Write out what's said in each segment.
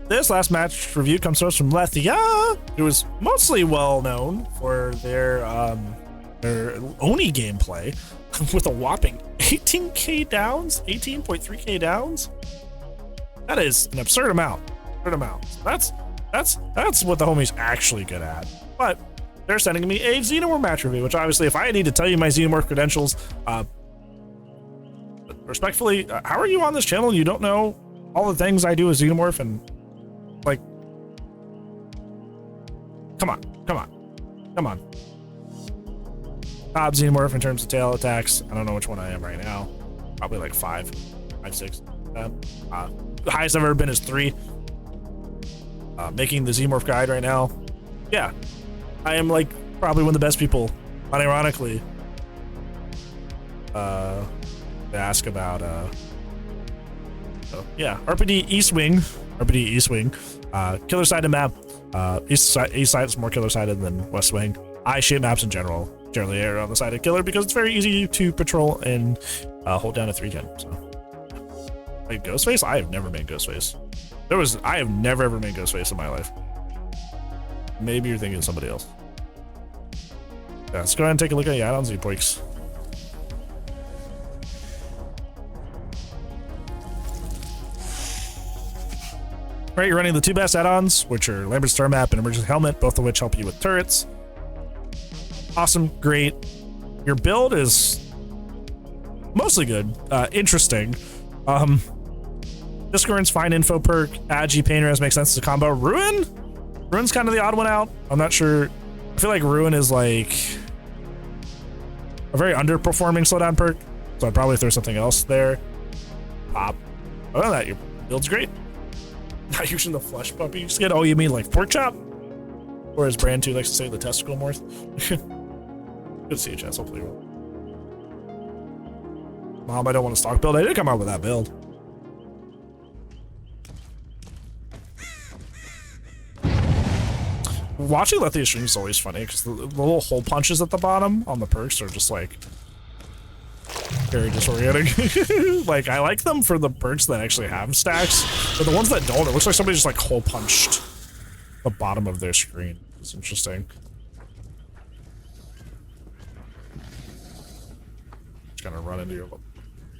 This last match review comes to us from Lethia, who is mostly well known for their Oni gameplay with a whopping 18k downs, 18.3k downs. That is an absurd amount. That's what the homie's actually good at. But they're sending me a Xenomorph match review, which obviously, if I need to tell you my Xenomorph credentials, respectfully, how are you on this channel and you don't know all the things I do as Xenomorph? And like, come on. Top Xenomorph in terms of tail attacks. I don't know which one I am right now. Probably like 5, 6. The highest I've ever been is 3. Making the Xenomorph guide right now. Yeah, I am like probably one of the best people, unironically, to ask about. So yeah, RPD East Wing, killer sided map. East side is more killer sided than West Wing. I-shaped maps in generally err on the side of killer because it's very easy to patrol and hold down a 3-gen. So, like Ghostface, I have never made Ghostface. I have never ever made Ghostface in my life. Maybe you're thinking of somebody else. Yeah, let's go ahead and take a look at the add-ons and points. Right, you're running the 2 best add-ons, which are Lambert Star Map and Emergency Helmet, both of which help you with turrets. Awesome, great. Your build is mostly good, interesting. Discord's fine info perk. Agi Pain Res makes sense as a combo. Ruin's kind of the odd one out. I'm not sure. I feel like Ruin is like a very underperforming slowdown perk, so I'd probably throw something else there. Pop. Other than that, your build's great. Not using the flesh puppy skin. Oh, you mean like pork chop? Or as Brand 2 likes to say, the testicle morph. Good CHS, hopefully. Mom, I don't want a stock build. I did come out with that build. Watching Lethia stream is always funny because the little hole punches at the bottom on the perks are just like very disorienting. Like, I like them for the perks that actually have stacks, but the ones that don't, it looks like somebody just like hole punched the bottom of their screen. It's interesting. Just gonna run into your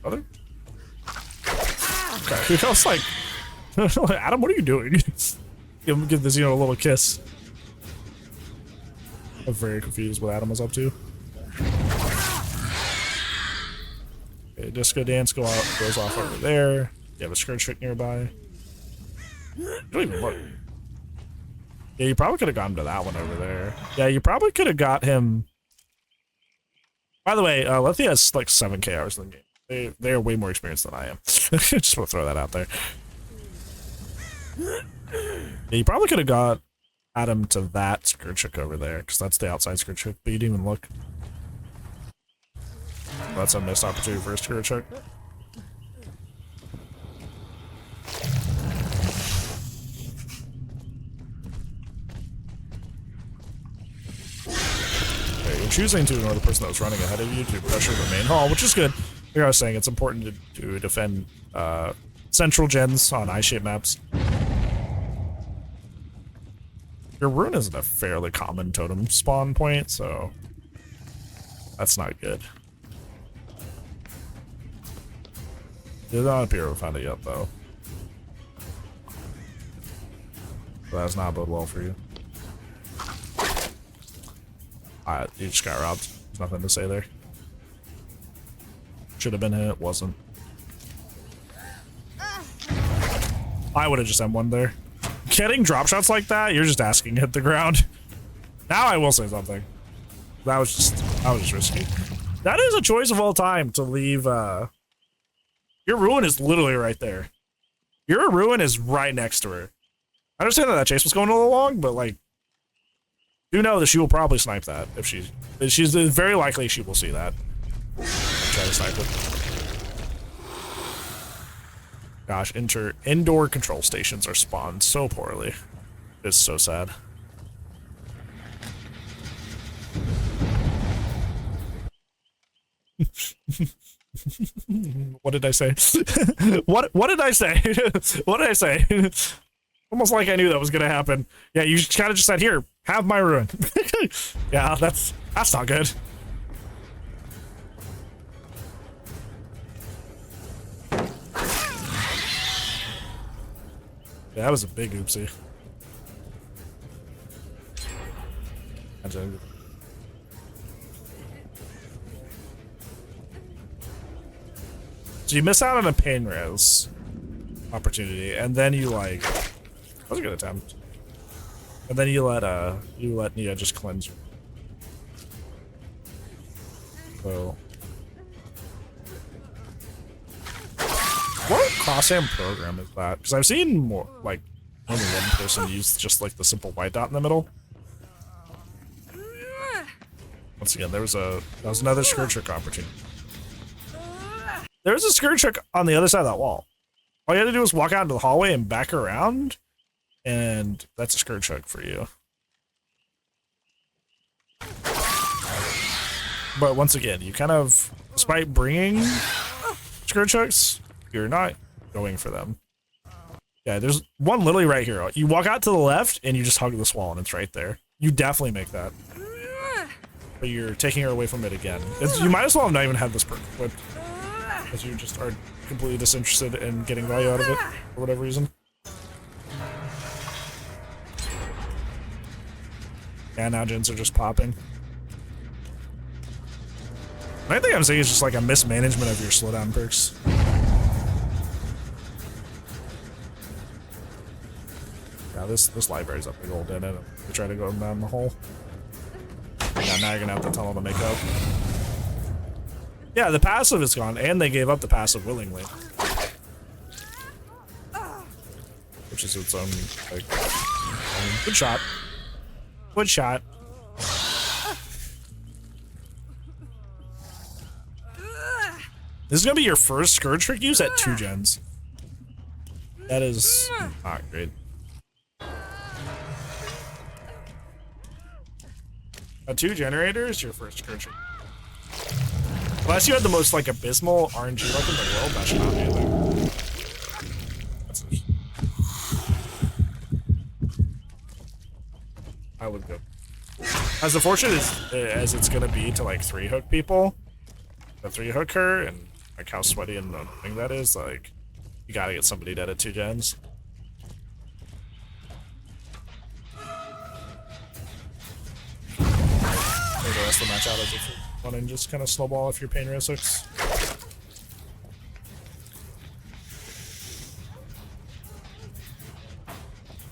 brother. Okay, I was like, Adam, what are you doing? Give this, a little kiss. I'm very confused what Adam was up to. Okay, Disco Dance goes off over there. You have a skirt trick nearby. You don't even look. Yeah, you probably could have gotten to that one over there. Yeah, you probably could have got him. By the way, Lethia has like 7k hours in the game. They are way more experienced than I am. Just want to throw that out there. Yeah, you probably could have got Adam to that skirt trick over there, because that's the outside skirt trick, but you didn't even look. That's a missed opportunity for a skirt trick. Okay, you're choosing to ignore the person that was running ahead of you to pressure the main hall, which is good. Like I was saying, it's important to defend central gens on I-shaped maps. Your rune isn't a fairly common totem spawn point, so that's not good. Did not appear to have found it yet, though. So that does not bode well for you. You just got robbed. There's nothing to say there. Should have been hit, wasn't. I would have just M1 there. Getting drop shots like that, you're just asking to hit the ground. Now I will say something. That was just risky. That is a choice of all time to leave. Your ruin is literally right there. Your ruin is right next to her. I understand that chase was going a little long, but like, do know that she will probably snipe that if she's very likely she will see that. Try to snipe it. Gosh, indoor control stations are spawned so poorly. It's so sad. What did I say? What did I say? What did I say? Almost like I knew that was gonna happen. Yeah, you kind of just said, here, have my ruin. Yeah, that's not good. Yeah, that was a big oopsie. So you miss out on a pain res opportunity, and then you like, that was a good attempt. And then you let Nia just cleanse you. So what cross-hand program is that? Because I've seen more like only one person use just like the simple white dot in the middle. Once again, that was another skirt trick opportunity. There was a skirt trick on the other side of that wall. All you had to do was walk out into the hallway and back around, and that's a skirt trick for you. But once again, you kind of, despite bringing skirt tricks, you're not going for them. Yeah, there's one literally right here. You walk out to the left, and you just hug this wall, and it's right there. You definitely make that. But you're taking her away from it again. You might as well have not even had this perk equipped, because you just are completely disinterested in getting value out of it for whatever reason. And now gens are just popping. I think I'm saying it's just like a mismanagement of your slowdown perks. Yeah, this library's up big old in it. We try to go down the hole. Yeah, now you're gonna have to tell them to make up. Yeah, the passive is gone, and they gave up the passive willingly. Which is its own, like, good shot. Good shot. This is gonna be your first skirt trick use at 2 gens. That is not great. At 2 generators, your first skirt trick. Unless you had the most like abysmal RNG luck in the world, that should not be there. That's it. I would go. As unfortunate as it's gonna be to like 3-hook people, the 3-hook her, and like how sweaty and annoying that is, like you gotta get somebody dead at 2 gens. Maybe the rest of the match out as if you want to just kind of snowball if your pain res hooks.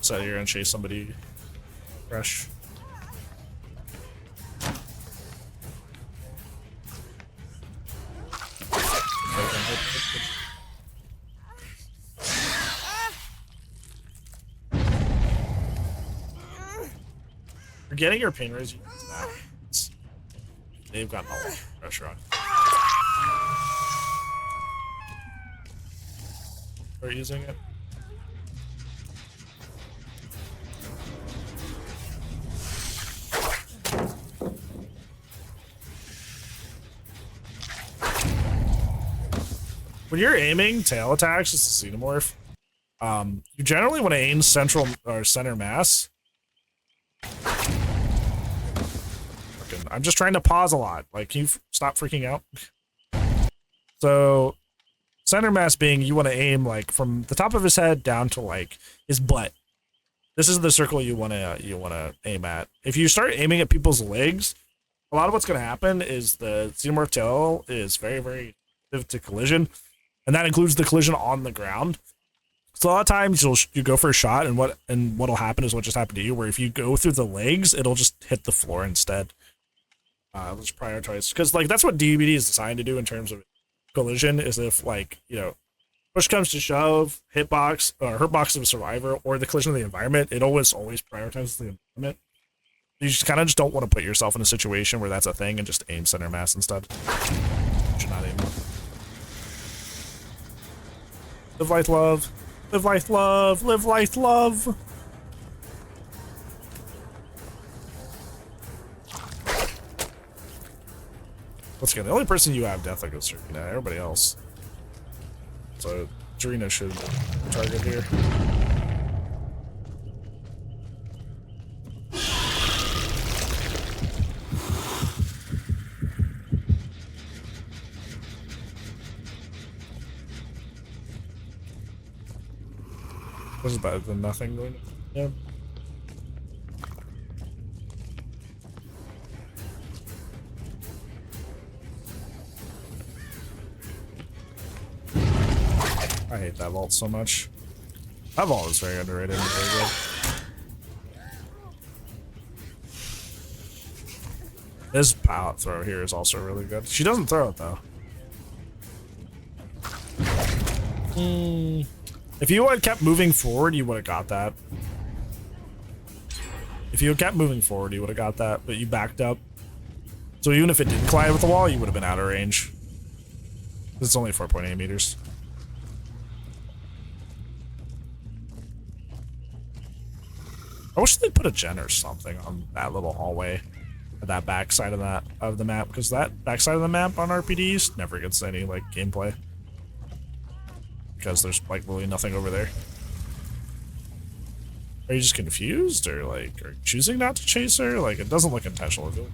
So you're gonna chase somebody fresh. You're getting your pain res. They've gotten a lot of pressure on. Start using it. When you're aiming tail attacks, it's a Xenomorph. You generally want to aim central or center mass. I'm just trying to pause a lot. Like, can you stop freaking out? So, center mass being you want to aim like from the top of his head down to like his butt. This is the circle you want to aim at. If you start aiming at people's legs, a lot of what's going to happen is the Xenomorph tail is very, very sensitive to collision, and that includes the collision on the ground. So a lot of times you go for a shot, and what'll happen is what just happened to you, where if you go through the legs, it'll just hit the floor instead. Let's prioritize, because like that's what DBD is designed to do in terms of collision. Is if like push comes to shove, hitbox or hurtbox of a survivor, or the collision of the environment, it always prioritizes the environment. You just kind of don't want to put yourself in a situation where that's a thing and just aim center mass instead. You should not aim. Live life, love. Live life, love. Live life, love. Once again, the only person you have death like is Serena. Everybody else. So Serena should target here. This is better than nothing going. Yeah. I hate that vault so much. That vault is very underrated and very good. This pallet throw here is also really good. She doesn't throw it though. If you had kept moving forward, you would have got that. If you had kept moving forward, you would have got that, but you backed up. So even if it didn't collide with the wall, you would have been out of range. It's only 4.8 meters. I wish they'd put a gen or something on that little hallway at that back side of the map, because that back side of the map on RPDs never gets any like gameplay. Because there's like really nothing over there. Are you just confused, or like are you choosing not to chase her? Like it doesn't look intentional of it.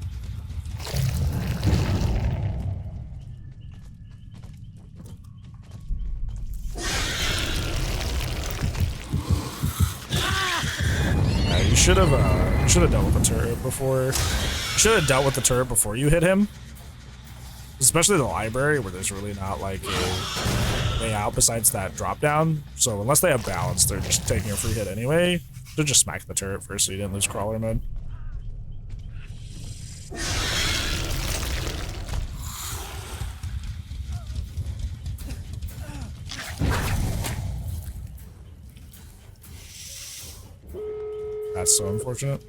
You should have dealt with the turret before. Should have dealt with the turret before you hit him. Especially the library, where there's really not like a way out besides that drop down. So unless they have balance, they're just taking a free hit anyway. So just smack the turret first so you didn't lose crawler mode. That's so unfortunate.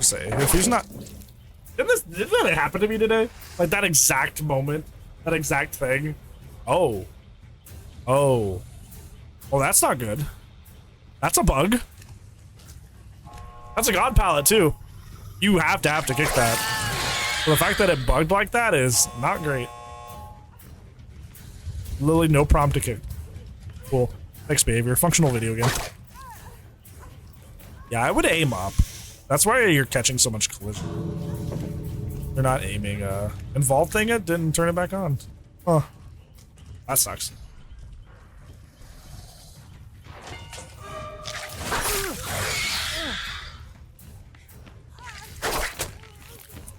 Say if he's not, didn't that happen to me today? Like that exact moment, that exact thing. Oh, that's not good. That's a bug. That's a god pallet too. You have to kick that. But the fact that it bugged like that is not great. Literally no prompt to kick. Cool. Next behavior. Functional video game. Yeah, I would aim up. That's why you're catching so much collision. You're not aiming. Involved thing it didn't turn it back on. Huh. That sucks.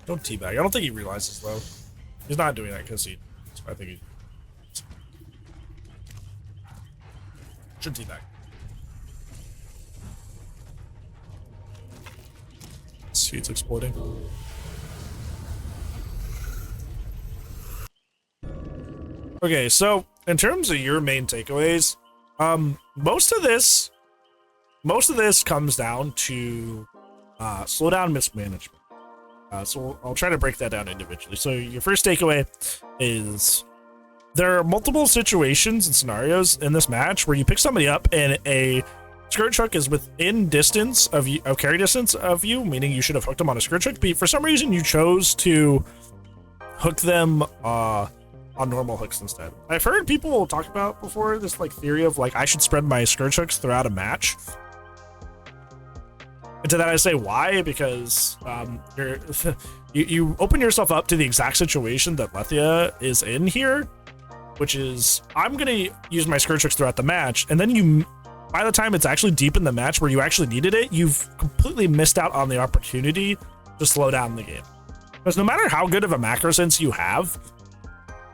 Don't teabag. I don't think he realizes though. He's not doing that because I think he should teabag. He's exploding. Okay, so in terms of your main takeaways, most of this comes down to slowdown mismanagement. So I'll try to break that down individually. So your first takeaway is there are multiple situations and scenarios in this match where you pick somebody up and a skirt hook is within distance of you, carry distance of you, meaning you should have hooked them on a skirt hook, but for some reason you chose to hook them on normal hooks instead. I've heard people talk about before this like theory of like I should spread my skirt hooks throughout a match. And to that I say why, because you open yourself up to the exact situation that Lethia is in here, which is I'm gonna use my skirt hooks throughout the match, and then by the time it's actually deep in the match where you actually needed it, you've completely missed out on the opportunity to slow down the game. Because no matter how good of a macro sense you have,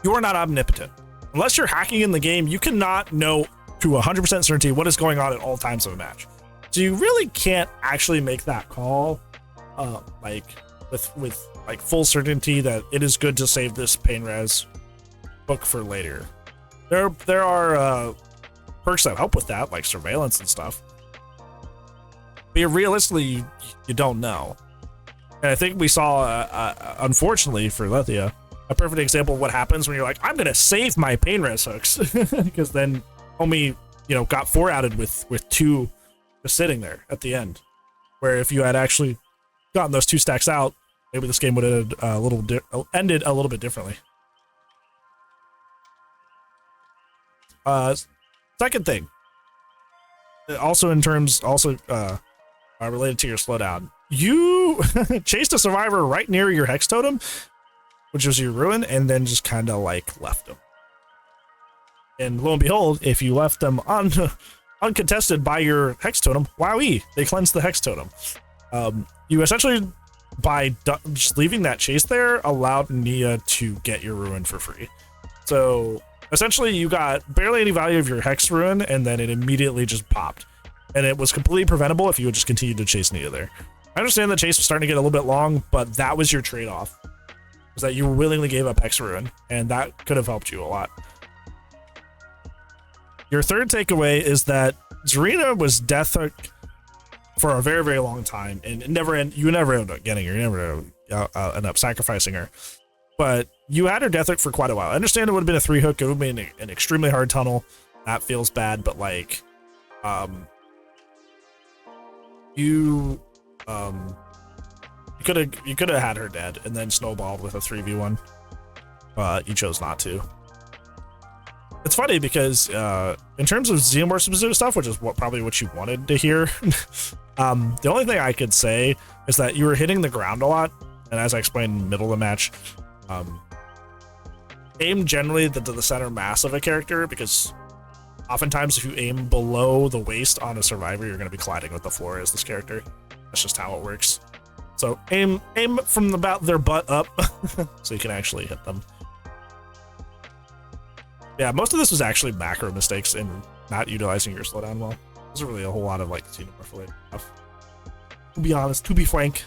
you are not omnipotent. Unless you're hacking in the game, you cannot know to 100% certainty what is going on at all times of a match. So you really can't actually make that call, like with like full certainty that it is good to save this pain res book for later. There are perks that help with that, like surveillance and stuff. But realistically, you don't know. And I think we saw, unfortunately for Lethia, a perfect example of what happens when you're like, I'm gonna save my pain res hooks, because then homie, got 4 outed with 2 just sitting there at the end. Where if you had actually gotten those 2 stacks out, maybe this game would have ended a little bit differently. Second thing, also in terms, related to your slowdown, you chased a survivor right near your hex totem, which was your ruin, and then just kind of like left them. And lo and behold, if you left them uncontested by your hex totem, wowee, they cleansed the hex totem. You essentially, by just leaving that chase there, allowed Nia to get your ruin for free. So essentially, you got barely any value of your hex ruin, and then it immediately just popped. And it was completely preventable if you would just continue to chase Nia there. I understand the chase was starting to get a little bit long, but that was your trade-off. Was that you willingly gave up hex ruin, and that could have helped you a lot. Your third takeaway is that Zarina was death hook for a very, very long time, and you never end up getting her. You never end up sacrificing her. But you had her death hook for quite a while. I understand it would have been a 3-hook. It would have been an extremely hard tunnel. That feels bad, but like, you could have had her dead and then snowballed with a 3v1. You chose not to. It's funny because in terms of Xenomorph specific stuff, which is probably what you wanted to hear, the only thing I could say is that you were hitting the ground a lot, and as I explained in the middle of the match, aim generally to the center mass of a character, because oftentimes if you aim below the waist on a survivor, you're going to be colliding with the floor as this character. That's just how it works. So aim from about their butt up so you can actually hit them. Yeah, most of this was actually macro mistakes in not utilizing your slowdown well. There's really a whole lot of like Xenomorph related stuff. To be honest, to be frank.